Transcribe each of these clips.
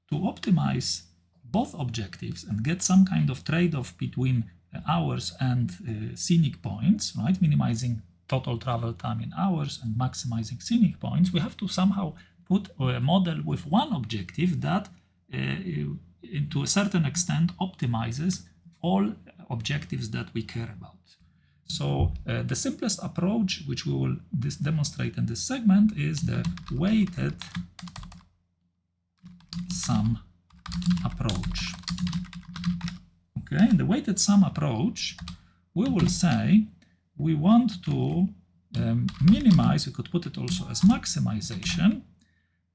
to optimize both objectives and get some kind of trade-off between hours and scenic points, right? Minimizing total travel time in hours and maximizing scenic points, we have to somehow put a model with one objective that, to a certain extent, optimizes all objectives that we care about. So the simplest approach, which we will demonstrate in this segment, is the weighted sum approach. Okay, in the weighted sum approach, we will say we want to minimize, we could put it also as maximization,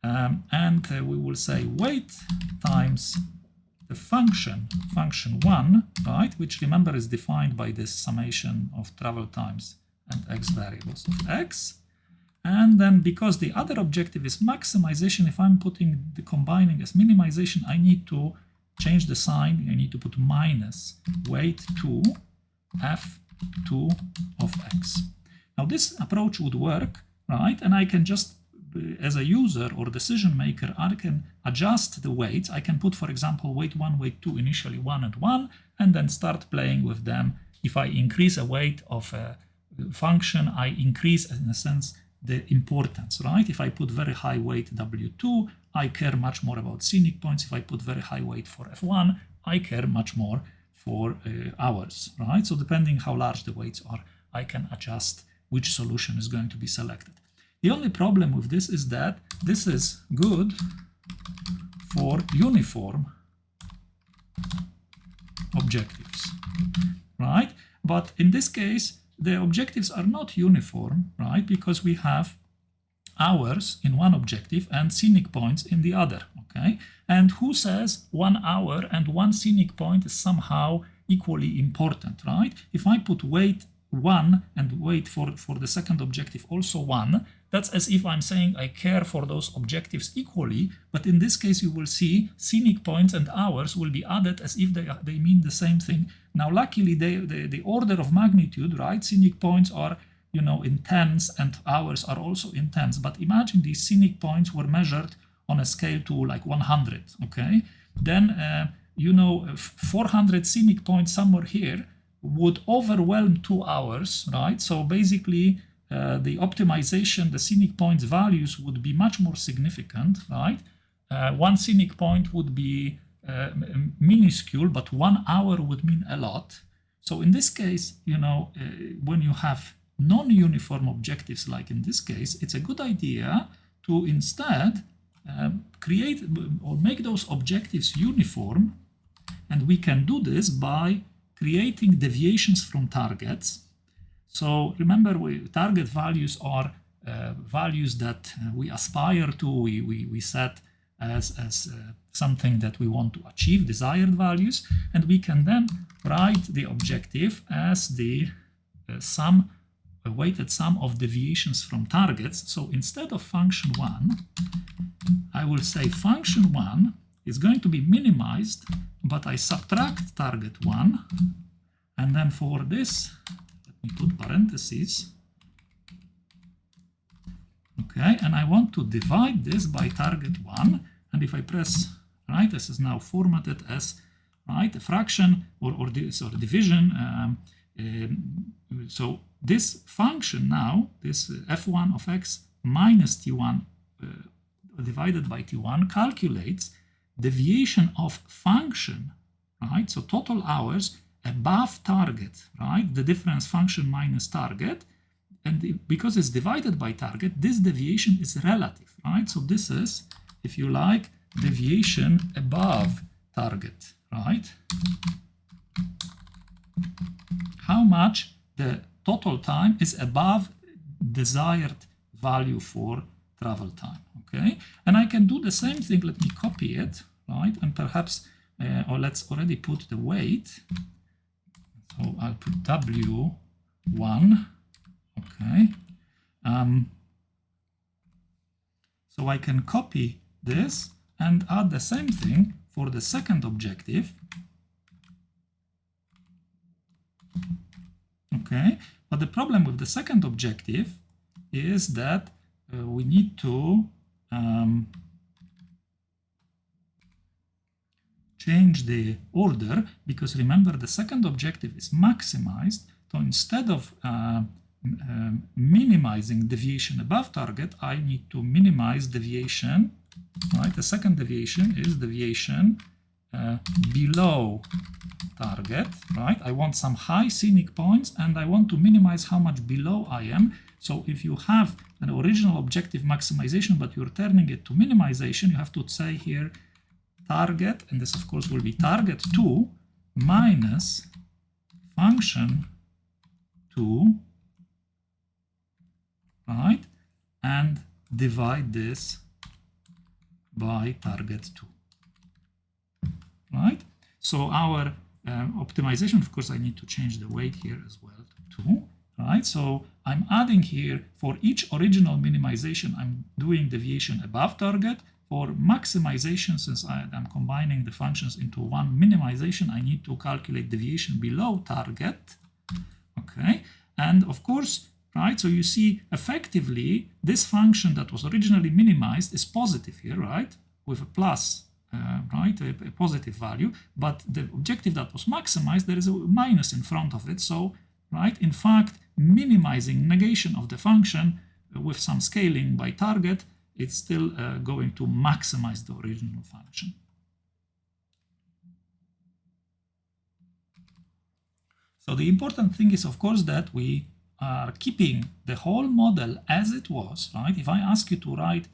and we will say weight times the function 1, right, which remember is defined by this summation of travel times and x variables of x. And then because the other objective is maximization, if I'm putting the combining as minimization, I need to change the sign. I need to put minus weight 2 f2 of x. Now this approach would work, right? And I can just, as a user or decision maker, I can adjust the weights. I can put, for example, weight 1, weight 2, initially 1 and 1, and then start playing with them. If I increase a weight of a function, I increase, in a sense, the importance, right? If I put very high weight W2, I care much more about scenic points. If I put very high weight for F1, I care much more for hours, right? So depending how large the weights are, I can adjust which solution is going to be selected. The only problem with this is that this is good for uniform objectives, right? But in this case, the objectives are not uniform, right? Because we have hours in one objective and scenic points in the other, okay? And who says 1 hour and 1 scenic point is somehow equally important, right? If I put weight 1 and weight for the second objective also 1, that's as if I'm saying I care for those objectives equally, but in this case you will see scenic points and hours will be added as if they mean the same thing. Now luckily the order of magnitude, right, scenic points are, you know, in tens and hours are also in tens, but imagine these scenic points were measured on a scale to like 100, okay? Then, you know, 400 scenic points somewhere here would overwhelm 2 hours, right? So basically the optimization, the scenic points values would be much more significant, right? 1 scenic point would be minuscule, but 1 hour would mean a lot. So in this case, you know, when you have non-uniform objectives, like in this case, it's a good idea to instead create or make those objectives uniform. And we can do this by creating deviations from targets. So remember, target values are values that we aspire to, we set as something that we want to achieve, desired values, and we can then write the objective as the sum, a weighted sum of deviations from targets. So instead of function 1, I will say function 1 is going to be minimized, but I subtract target 1, and then for this, let me put parentheses, okay, and I want to divide this by target 1, and if I press, right, this is now formatted as, right, a fraction or division, so this function now, this f1 of x minus t1 divided by t1 calculates deviation of function, right? So total hours above target, right? The difference function minus target. And because it's divided by target, this deviation is relative, right? So this is, if you like, deviation above target, right? How much the total time is above desired value for travel time, okay? And I can do the same thing. Let me copy it, right? And perhaps, or let's already put the weight. So I'll put W1, okay? So I can copy this and add the same thing for the second objective. Okay, but the problem with the second objective is that we need to change the order, because remember the second objective is maximized. So instead of minimizing deviation above target, I need to minimize deviation, right? The second deviation is deviation below target, right? I want some high scenic points and I want to minimize how much below I am. So if you have an original objective maximization, but you're turning it to minimization, you have to say here target, and this of course will be target 2 minus function 2, right? And divide this by target 2, right? So our optimization, of course, I need to change the weight here as well to 2, right? So I'm adding here for each original minimization, I'm doing deviation above target. For maximization, since I'm combining the functions into one minimization, I need to calculate deviation below target, okay? And of course, right, so you see effectively this function that was originally minimized is positive here, right, with a plus, right, a positive value, but the objective that was maximized, there is a minus in front of it. So, right, in fact, minimizing negation of the function with some scaling by target, it's still going to maximize the original function. So the important thing is, of course, that we are keeping the whole model as it was, right? If I ask you to write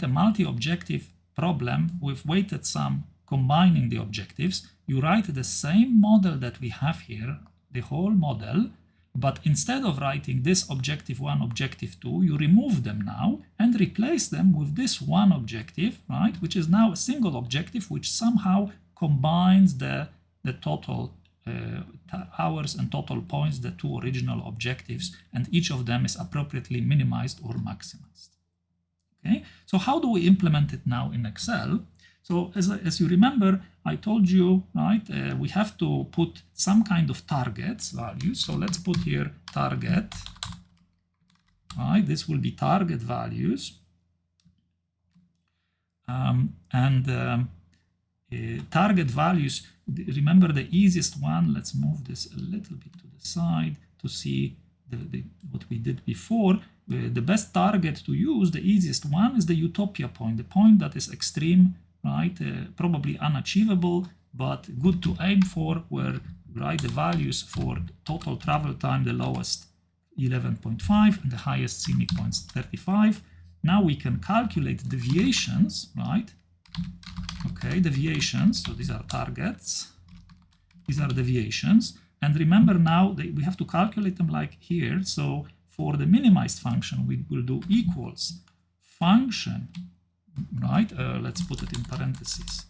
a multi-objective problem with weighted sum combining the objectives, you write the same model that we have here, the whole model, but instead of writing this objective 1, objective 2, you remove them now and replace them with this one objective, right, which is now a single objective which somehow combines the total hours and total points, the two original objectives, and each of them is appropriately minimized or maximized. Okay, so how do we implement it now in Excel? So as you remember, I told you, right, we have to put some kind of targets values. So let's put here target, right? This will be target values. Target values, remember the easiest one, let's move this a little bit to the side to see what we did before. The best target to use, the easiest one, is the utopia point, the point that is extreme, right, probably unachievable, but good to aim for, where, right, the values for total travel time, the lowest 11.5 and the highest scenic points 35. Now we can calculate deviations, right? Okay, deviations, so these are targets, these are deviations, and remember now we have to calculate them like here. So for the minimized function, we will do equals function, right, let's put it in parentheses,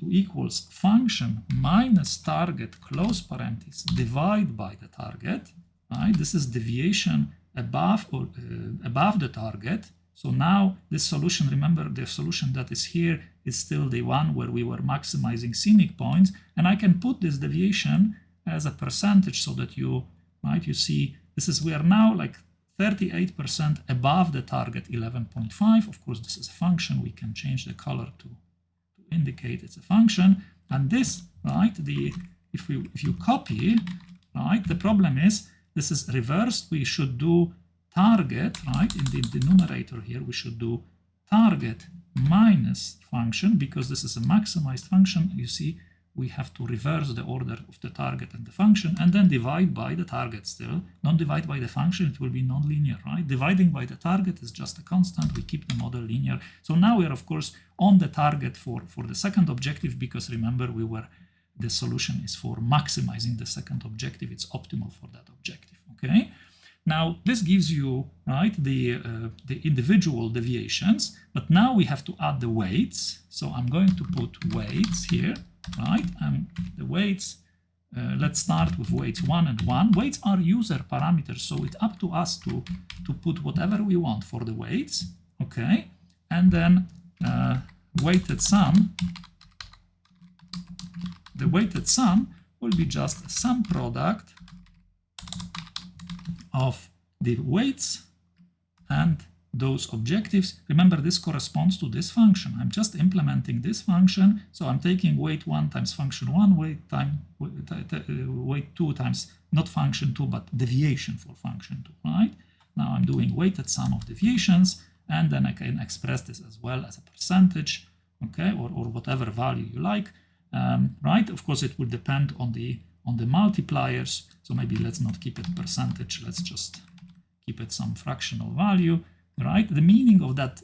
equals function minus target, close parentheses, divide by the target, right? This is deviation above or above the target. So now this solution, remember the solution that is here is still the one where we were maximizing scenic points, and I can put this deviation as a percentage so that you, right, you see this is, we are now like 38% above the target 11.5. Of course, this is a function. We can change the color to indicate it's a function. And this, right, if you copy, right, the problem is this is reversed. We should do target, right, in the denominator here, we should do target minus function, because this is a maximized function. You see, we have to reverse the order of the target and the function, and then divide by the target still. Don't divide by the function, it will be non-linear, right? Dividing by the target is just a constant. We keep the model linear. So now we are, of course, on the target for the second objective, because remember, the solution is for maximizing the second objective. It's optimal for that objective, okay? Now, this gives you, right, the individual deviations, but now we have to add the weights. So I'm going to put weights here, right? And the weights, let's start with weights 1 and 1. Weights are user parameters, so it's up to us to put whatever we want for the weights, okay? And then weighted sum, the weighted sum will be just a sum product of the weights and those objectives. Remember, this corresponds to this function. I'm just implementing this function. So I'm taking weight 1 times function 1, weight 2 times not function 2, but deviation for function 2, right? Now I'm doing weighted sum of deviations, and then I can express this as well as a percentage, okay, or whatever value you like, right? Of course, it will depend on the multipliers. So maybe let's not keep it percentage. Let's just keep it some fractional value, right? The meaning of that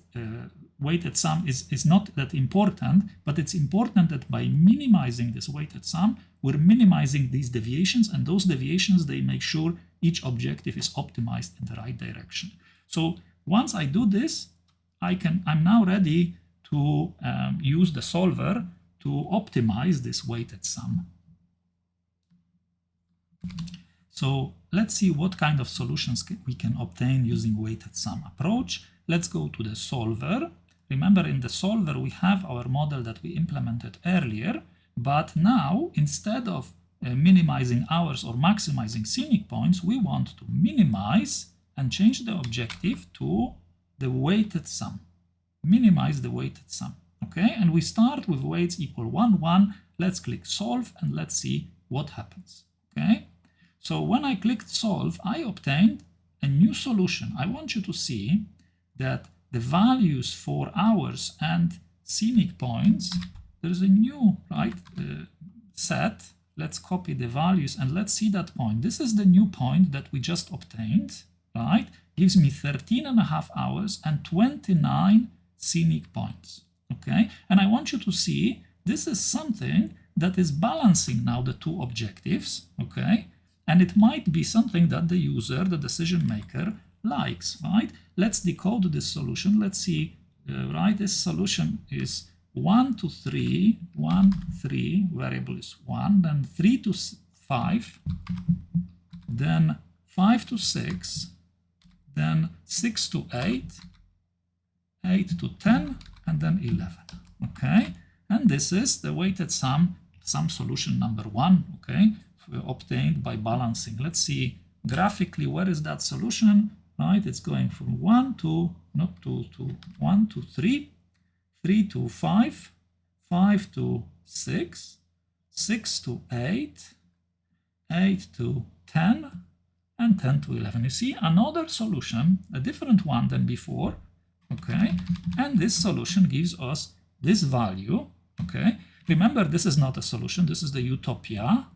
weighted sum is not that important, but it's important that by minimizing this weighted sum, we're minimizing these deviations, and those deviations, they make sure each objective is optimized in the right direction. So once I do this, I'm now ready to use the solver to optimize this weighted sum. So let's see what kind of solutions we can obtain using weighted sum approach. Let's go to the solver. Remember, in the solver, we have our model that we implemented earlier, but now instead of minimizing hours or maximizing scenic points, we want to minimize and change the objective to the weighted sum. Minimize the weighted sum, okay? And we start with weights equal 1, 1. Let's click solve and let's see what happens, okay? So when I clicked solve, I obtained a new solution. I want you to see that the values for hours and scenic points, there's a new set. Let's copy the values and let's see that point. This is the new point that we just obtained, right? Gives me 13.5 hours and 29 scenic points, okay? And I want you to see this is something that is balancing now the two objectives, okay? And it might be something that the user, the decision maker, likes, right? Let's decode this solution. Let's see, right? This solution is 1 to 3, 1, 3, variable is 1, then 3 to 5, then 5 to 6, then 6 to 8, 8 to 10, and then 11, okay? And this is the weighted sum solution number 1, okay? Obtained by balancing. Let's see graphically where is that solution, right? It's going from 1 to, not 2 to 1 to 3, 3 to 5, 5 to 6, 6 to 8, 8 to 10, and 10 to 11. You see another solution, a different one than before, okay? And this solution gives us this value, okay? Remember, this is not a solution, this is the utopia,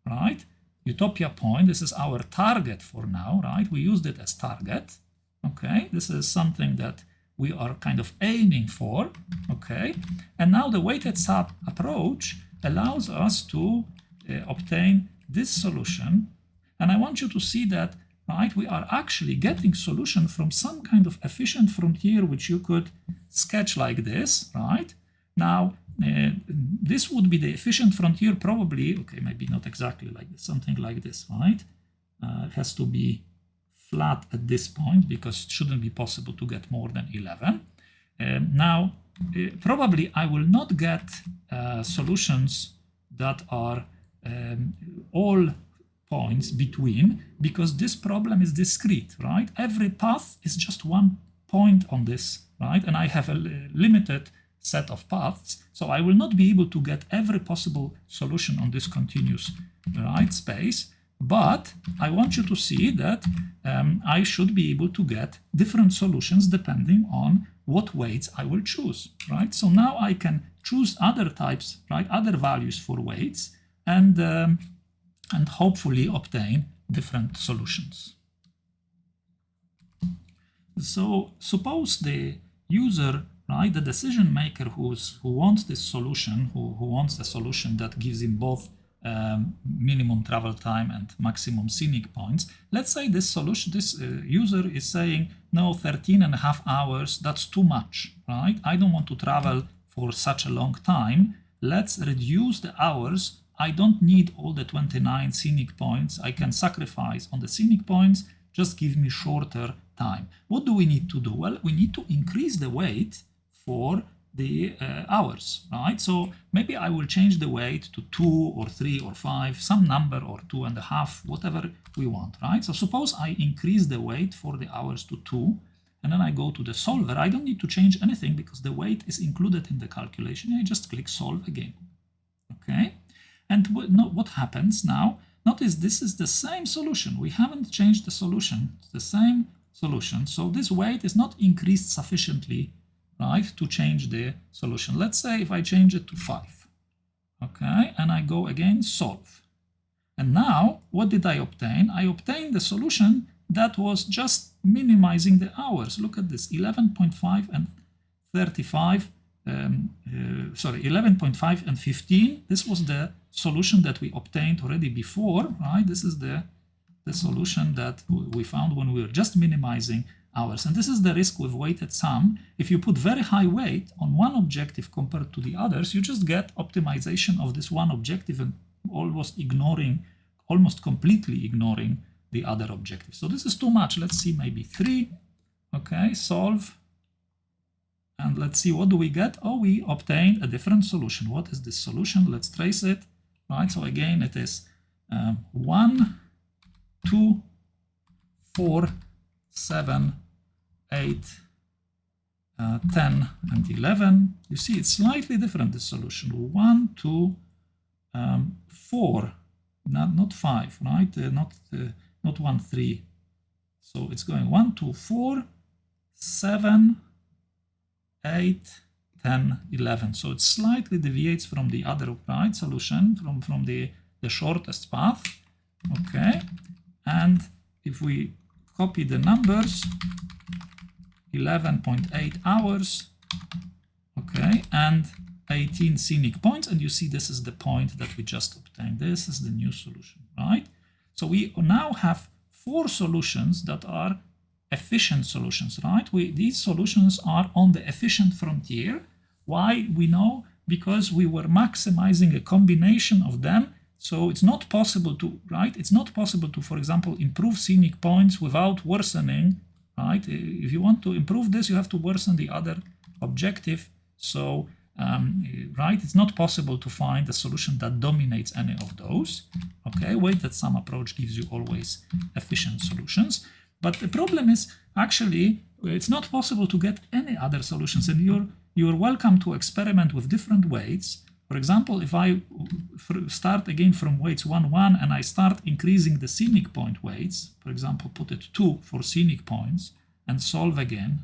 right? Utopia point, this is our target for now, right? We used it as target, okay? This is something that we are kind of aiming for, okay? And now the weighted sum approach allows us to obtain this solution. And I want you to see that, right, we are actually getting solution from some kind of efficient frontier, which you could sketch like this, right? Now, this would be the efficient frontier probably, okay, maybe not exactly like this, something like this, right? It has to be flat at this point because it shouldn't be possible to get more than 11. Now, probably I will not get solutions that are all points between, because this problem is discrete, right? Every path is just one point on this, right? And I have a limited set of paths, so I will not be able to get every possible solution on this continuous right space, but I want you to see that I should be able to get different solutions depending on what weights I will choose, right? So now I can choose other types, right, other values for weights, and hopefully obtain different solutions. So suppose the user, right, the decision maker who wants this solution, who wants a solution that gives him both minimum travel time and maximum scenic points. Let's say this solution, this user is saying, no, 13.5 hours, that's too much, right? I don't want to travel for such a long time. Let's reduce the hours. I don't need all the 29 scenic points. I can sacrifice on the scenic points, just give me shorter time. What do we need to do? Well, we need to increase the weight for the hours, right? So maybe I will change the weight to 2 or 3 or 5, some number, or 2.5, whatever we want, right? So suppose I increase the weight for the hours to 2, and then I go to the solver. I don't need to change anything because the weight is included in the calculation. I just click solve again. Okay, and what happens now? Notice this is the same solution. We haven't changed the solution. It's the same solution. So this weight is not increased sufficiently, right, to change the solution. Let's say if I change it to 5, okay, and I go again solve. And now what did I obtain? I obtained the solution that was just minimizing the hours. Look at this, 11.5 and 35. 11.5 and 15. This was the solution that we obtained already before, right? This is the solution that we found when we were just minimizing hours. And this is the risk with weighted sum. If you put very high weight on one objective compared to the others, you just get optimization of this one objective and almost completely ignoring the other objective. So this is too much. Let's see, maybe 3. Okay, solve. And let's see, what do we get? Oh, we obtained a different solution. What is this solution? Let's trace it. Right, so again, it is 1, 2, 4, 7, 8, 10, and 11. You see, it's slightly different, this solution. 1, 2, 4, not 5, right? Not 1, 3. So it's going 1, 2, 4, 7, 8, 10, 11. So it slightly deviates from the other, right, solution, from the shortest path. Okay, and if we copy the numbers, 11.8 hours, okay, and 18 scenic points, and you see this is the point that we just obtained. This is the new solution, right? So we now have 4 solutions that are efficient solutions, right? These solutions are on the efficient frontier. Why? We know because we were maximizing a combination of them. So it's not possible to, right? It's not possible to, for example, improve scenic points without worsening, right? If you want to improve this, you have to worsen the other objective. So, right, it's not possible to find a solution that dominates any of those. Okay, weighted sum approach gives you always efficient solutions. But the problem is actually it's not possible to get any other solutions, and you're welcome to experiment with different weights. For example, if I start again from weights 1, 1 and I start increasing the scenic point weights, for example, put it 2 for scenic points and solve again,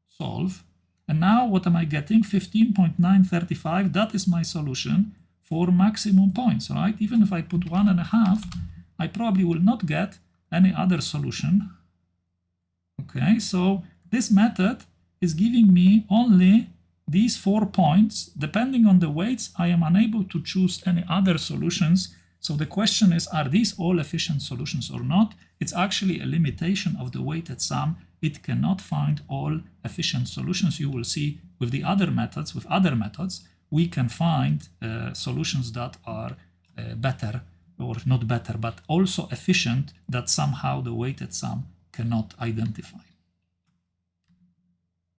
solve. And now what am I getting? 15.935. That is my solution for maximum points, right? Even if I put 1.5, I probably will not get any other solution. Okay, so this method is giving me only these 4 points. Depending on the weights, I am unable to choose any other solutions. So the question is, are these all efficient solutions or not? It's actually a limitation of the weighted sum. It cannot find all efficient solutions. You will see with the other methods, we can find solutions that are better, or not better, but also efficient, that somehow the weighted sum cannot identify.